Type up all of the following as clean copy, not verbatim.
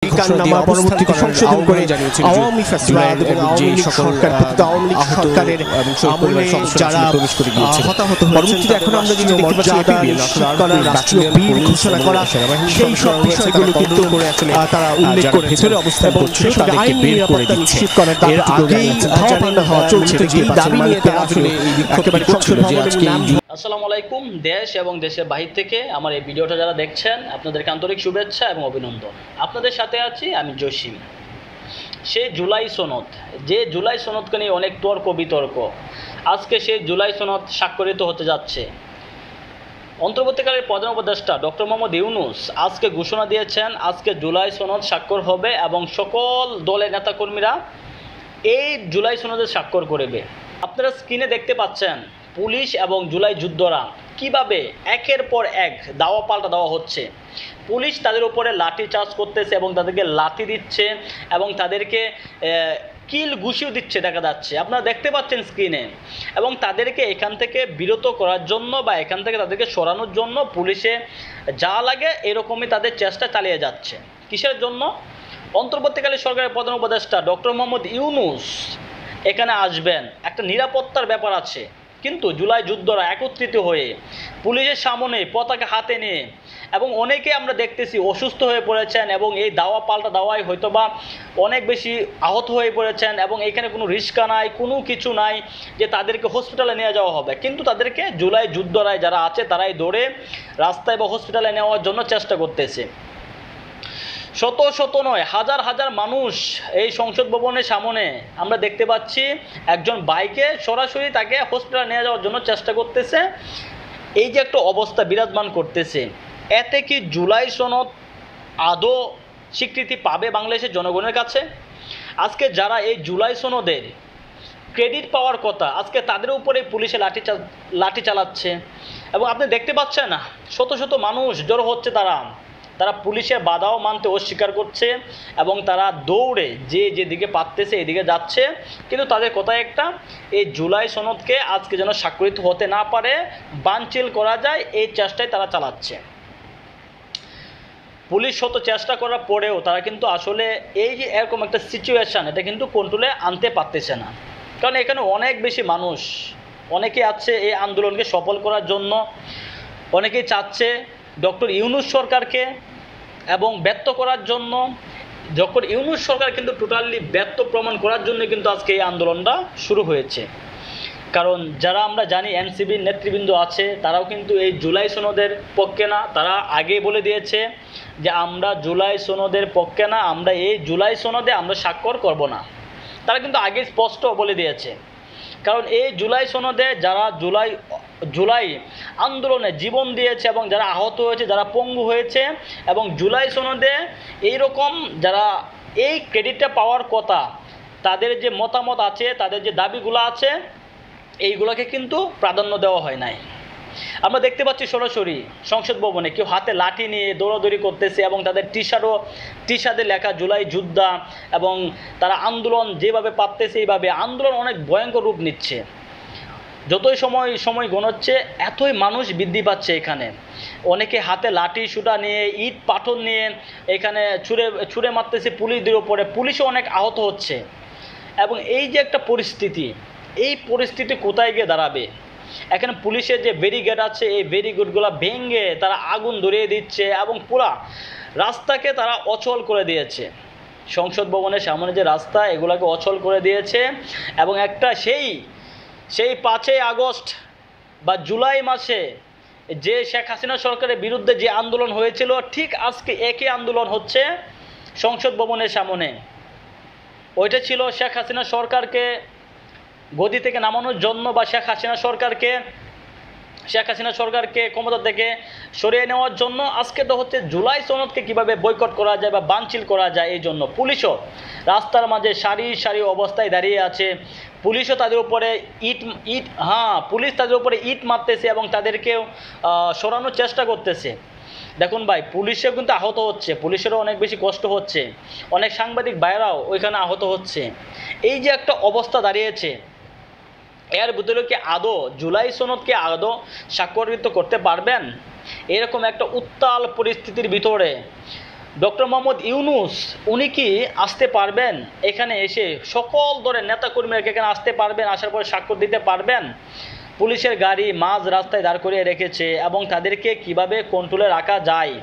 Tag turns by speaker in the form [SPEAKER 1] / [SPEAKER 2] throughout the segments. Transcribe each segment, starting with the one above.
[SPEAKER 1] কান্নামা পরবর্তীতে সংশোধন করে আওয়ামী ফ্যাসিবাদ এবং আওয়ামী লীগ সরকার আওয়ামী লীগ সরকারের আমলে যারা হতাহত হয়েছে এখন আমরা যেটা দেখতে পাচ্ছি রাষ্ট্রীয় বীর ঘোষণা করা সেই সব বিষয়গুলো কিন্তু তারা উল্লেখ করে ভেতরে অবস্থান করছে তাদেরকে বের করে দিচ্ছে এর আগেই ধাওয়া হওয়া চলছে এই দাবি নিয়ে তারা আসলে একেবারে সংসদ ভবনের নাম।
[SPEAKER 2] আসসালামু আলাইকুম। দেশ এবং দেশের বাহির থেকে আমার এই ভিডিওটা যারা দেখছেন আপনাদেরকে আন্তরিক শুভেচ্ছা এবং অভিনন্দন। আপনাদের সাথে আছি আমি জসিম। সেই জুলাই সনদ, যে জুলাই সনদকে নিয়ে অনেক তর্ক বিতর্ক, আজকে সেই জুলাই সনদ স্বাক্ষরিত হতে যাচ্ছে। অন্তর্বর্তীকালের প্রধান উপদেষ্টা ডক্টর মোহাম্মদ ইউনূস আজকে ঘোষণা দিয়েছেন আজকে জুলাই সনদ স্বাক্ষর হবে এবং সকল দলের নেতাকর্মীরা এই জুলাই সনদে স্বাক্ষর করবে। আপনারা স্ক্রিনে দেখতে পাচ্ছেন পুলিশ এবং জুলাই যোদ্ধারা কিভাবে একের পর এক দাওয়া পাল্টা দেওয়া হচ্ছে। পুলিশ তাদের উপরে লাঠি চার্জ করতেছে এবং তাদেরকে লাঠি দিচ্ছে এবং তাদেরকে কিল ঘুষিও দিচ্ছে দেখা যাচ্ছে, আপনারা দেখতে পাচ্ছেন স্ক্রিনে। এবং তাদেরকে এখান থেকে বিরত করার জন্য বা এখান থেকে তাদেরকে সরানোর জন্য পুলিশে যা লাগে এরকমই তাদের চেষ্টা চালিয়ে যাচ্ছে। কিসের জন্য? অন্তর্বর্তীকালীন সরকারের প্রধান উপদেষ্টা ডক্টর মোহাম্মদ ইউনূস এখানে আসবেন, একটা নিরাপত্তার ব্যাপার আছে। কিন্তু জুলাই যোদ্ধারা একত্রিত হয়ে পুলিশের সামনে পতাকা হাতে নিয়ে এবং অনেকে আমরা দেখতেছি অসুস্থ হয়ে পড়েছেন এবং এই দাওয়া পাল্টা দাওয়ায় হয়তোবা অনেক বেশি আহত হয়ে পড়েছেন এবং এখানে কোনো রিস্কা নাই, কোনো কিছু নাই যে তাদেরকে হসপিটালে নিয়ে যাওয়া হবে। কিন্তু তাদেরকে জুলাই যোদ্ধারাই যারা আছে তারাই দৌড়ে রাস্তায় বা হসপিটালে নেওয়ার জন্য চেষ্টা করতেছে। শত শত নয় হাজার হাজার মানুষ এই সংসদ ভবনের সামনে আমরা দেখতে পাচ্ছি একজন বাইকে সরাসরি তাকে হসপিটালে নিয়ে যাওয়ার জন্য চেষ্টা করতেছে। এই যে একটা অবস্থা বিরাজমান করতেছে, এতে কি জুলাই সনদ আদৌ স্বীকৃতি পাবে বাংলাদেশের জনগণের কাছে? আজকে যারা এই জুলাই সনদের ক্রেডিট পাওয়ার কথা আজকে তাদের উপরে পুলিশে লাঠি চালাচ্ছে এবং আপনি দেখতে পাচ্ছেন না শত শত মানুষ জড়ো হচ্ছে, তারা পুলিশের বাধাও মানতে অস্বীকার করছে এবং তারা দৌড়ে যেদিকে পারতেছে এদিকে যাচ্ছে। কিন্তু তাদের কথা একটা, এই জুলাই সনদকে আজকে যেন স্বাক্ষরিত হতে না পারে, বানচিল করা যায় এই চেষ্টাই তারা চালাচ্ছে। পুলিশ শত চেষ্টা করার পরেও তারা কিন্তু আসলে এই যে এরকম একটা সিচুয়েশান এটা কিন্তু কন্ট্রোলে আনতে পারতেছে না। কারণ এখানে অনেক বেশি মানুষ, অনেকে আছে এই আন্দোলনকে সফল করার জন্য, অনেকেই চাচ্ছে ডক্টর ইউনূস সরকারকে এবং ব্যর্থ করার জন্য। ডক্টর ইউনূস সরকার কিন্তু টোটালি ব্যর্থ প্রমাণ করার জন্য কিন্তু আজকে এই আন্দোলনটা শুরু হয়েছে। কারণ যারা আমরা জানি এনসিবির নেতৃবৃন্দ আছে তারাও কিন্তু এই জুলাই সনদের পক্ষে না, তারা আগে বলে দিয়েছে যে আমরা জুলাই সনদের পক্ষে না, আমরা এই জুলাই সনদে আমরা স্বাক্ষর করব না। তারা কিন্তু আগে স্পষ্ট বলে দিয়েছে। কারণ এই জুলাই সনদে যারা জুলাই আন্দোলনে জীবন দিয়েছে এবং যারা আহত হয়েছে, যারা পঙ্গু হয়েছে এবং জুলাই সনদে এইরকম যারা এই ক্রেডিটটা পাওয়ার কথা, তাদের যে মতামত আছে, তাদের যে দাবিগুলো আছে, এইগুলোকে কিন্তু প্রাধান্য দেওয়া হয় নাই। আমরা দেখতে পাচ্ছি সরাসরি সংসদ ভবনে কেউ হাতে লাঠি নিয়ে দৌড়াদৌড়ি করতেছে এবং তাদের টি শার্টে লেখা জুলাই যোদ্ধা এবং তারা আন্দোলন যেভাবে পারতেছে এইভাবে আন্দোলন অনেক ভয়ঙ্কর রূপ নিচ্ছে। যতই সময় গণাচ্ছে এতই মানুষ বৃদ্ধি পাচ্ছে। এখানে অনেকে হাতে লাঠি সুটা নিয়ে ইট পাথর নিয়ে এখানে ছুঁড়ে মারতেছে পুলিশদের উপরে, পুলিশও অনেক আহত হচ্ছে। এবং এই যে একটা পরিস্থিতি, এই পরিস্থিতি কোথায় গিয়ে দাঁড়াবে? এখানে পুলিশের যে ব্যারিকেড আছে এই ব্যারিকেডগুলো ভেঙে তারা আগুন ধরিয়ে দিচ্ছে এবং পুরা রাস্তাকে তারা অচল করে দিয়েছে। সংসদ ভবনের সামনে যে রাস্তা এগুলোকে অচল করে দিয়েছে এবং একটা সেই 5ই আগস্ট বা জুলাই মাসে যে শেখ হাসিনা সরকারের বিরুদ্ধে যে আন্দোলন হয়েছিল ঠিক আজকে একই আন্দোলন হচ্ছে সংসদ ভবনের সামনে। ওইটা ছিল শেখ হাসিনা সরকারকে গদি থেকে নামানোর জন্য বা শেখ হাসিনা সরকারকে ক্ষমতা থেকে সরিয়ে নেওয়ার জন্য। আজকে তো হচ্ছে জুলাই সনদকে কিভাবে বয়কট করা যায় বা বানচিল করা যায় এই জন্য। পুলিশও রাস্তার মাঝে সারি অবস্থায় দাঁড়িয়ে আছে, পুলিশও তাদের উপরে পুলিশ তাদের উপরে ইট মারতেছে এবং তাদেরকেও সরানোর চেষ্টা করতেছে। দেখুন ভাই, পুলিশেও কিন্তু আহত হচ্ছে, পুলিশেরও অনেক বেশি কষ্ট হচ্ছে, অনেক সাংবাদিক ভাইরাও ওইখানে আহত হচ্ছে। এই যে একটা অবস্থা দাঁড়িয়েছে, এর ভিতরে কি আদৌ জুলাই সনদকে আদৌ স্বাক্ষরিত করতে পারবেন? এরকম একটা উত্তাল পরিস্থিতির ভিতরে ডক্টর মোহাম্মদ ইউনূস উনি কি আসতে পারবেন? এখানে এসে সকল দলের নেতাকর্মীরা এখানে আসতে পারবেন? আসার পরে স্বাক্ষর দিতে পারবেন? পুলিশের গাড়ি মাঝ রাস্তায় দাঁড় করিয়ে রেখেছে এবং তাদেরকে কিভাবে কন্ট্রোলে রাখা যায়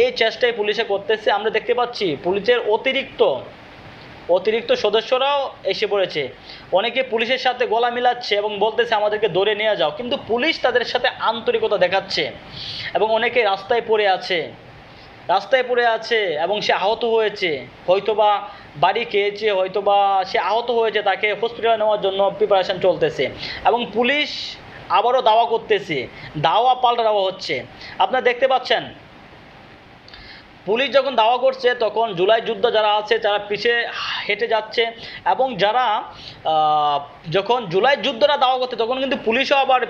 [SPEAKER 2] এই চেষ্টাই পুলিশে করতেছে। আমরা দেখতে পাচ্ছি পুলিশের অতিরিক্ত সদস্যরাও এসে পড়েছে। অনেকে পুলিশের সাথে গলা মিলাচ্ছে এবং বলতেছে আমাদেরকে ধরে নিয়ে যাও, কিন্তু পুলিশ তাদের সাথে আন্তরিকতা দেখাচ্ছে। এবং অনেকে রাস্তায় পড়ে আছে এবং সে আহত হয়েছে, হয়তোবা বাড়ি খেয়েছে, হয়তোবা সে আহত হয়েছে, তাকে হসপিটালে নেওয়ার জন্য প্রিপারেশন চলতেছে। এবং পুলিশ আবারও দাওয়া করতেছে, দাওয়া পাল্টা দেওয়া হচ্ছে। আপনারা দেখতে পাচ্ছেন পুলিশ যখন দাওয়া করছে তখন জুলাই যুদ্ধ যারা আছে তারা পিছিয়ে হেঁটে যাচ্ছে, এবং যারা যখন জুলাই যুদ্ধরা দাওয়া করছে তখন কিন্তু পুলিশও আবার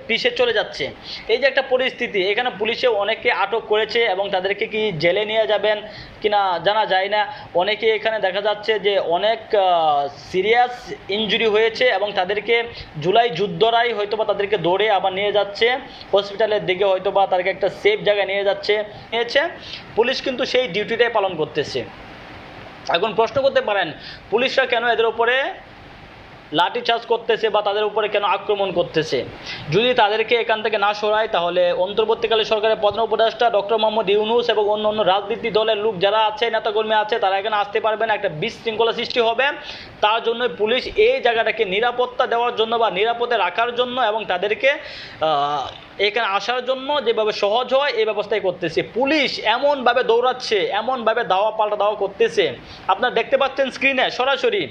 [SPEAKER 2] পিছিয়ে চলে যাচ্ছে। এই যে একটা পরিস্থিতি, এখানে পুলিশে অনেকে আটক করেছে এবং তাদেরকে কি জেলে নিয়ে যাবেন কিনা জানা যায় না। অনেকে এখানে দেখা যাচ্ছে যে অনেক সিরিয়াস ইনজুরি হয়েছে এবং তাদেরকে জুলাই যুদ্ধরাই হয়তোবা তাদেরকে দৌড়ে আবার নিয়ে যাচ্ছে হসপিটালের দিকে, হয়তোবা তাদেরকে একটা সেফ জায়গায় নিয়ে যাচ্ছে। পুলিশ কিন্তু সেই ডিউটিটাই পালন করতেছে। এখন প্রশ্ন করতে পারেন পুলিশরা কেন এদের উপরে লাঠিচার্জ করতেছে বা তাদের উপরে কেন আক্রমণ করতেছে? যদি তাদেরকে এখান থেকে না সরায় তাহলে অন্তর্বর্তীকালীন সরকারের প্রধান উপদেষ্টা ডক্টর মোহাম্মদ ইউনূস এবং অন্য রাজনীতি দলের লোক যারা আছে, নেতাকর্মী আছে, তারা এখানে আসতে পারবে না, একটা বিশৃঙ্খলা সৃষ্টি হবে। তার জন্য পুলিশ এই জায়গাটাকে নিরাপত্তা দেওয়ার জন্য বা নিরাপদে রাখার জন্য এবং তাদেরকে এখানে আসার জন্য যেভাবে সহজ হয় এই ব্যবস্থাই করতেছে। পুলিশ এমনভাবে দৌড়াচ্ছে, এমনভাবে দাওয়া পাল্টা দাওয়া করতেছে, আপনারা দেখতে পাচ্ছেন স্ক্রিনে সরাসরি।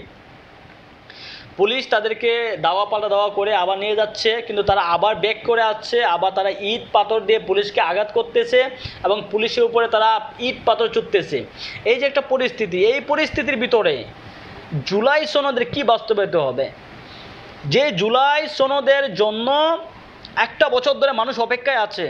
[SPEAKER 2] পুলিশ তাদেরকে দাওয়া পাল্টা দাওয়া করে আবার নিয়ে যাচ্ছে, কিন্তু তারা আবার ব্যাক করে আসছে, আবার তারা ইট পাথর দিয়ে পুলিশকে আঘাত করতেছে এবং পুলিশের উপরে তারা ইট পাথর ছুটতেছে। এই যে একটা পরিস্থিতি, এই পরিস্থিতির ভিতরে জুলাই সনদের কি বাস্তবায়িত হবে? যে জুলাই সনদের জন্য একটা বছর ধরে মানুষ অপেক্ষায় আছে।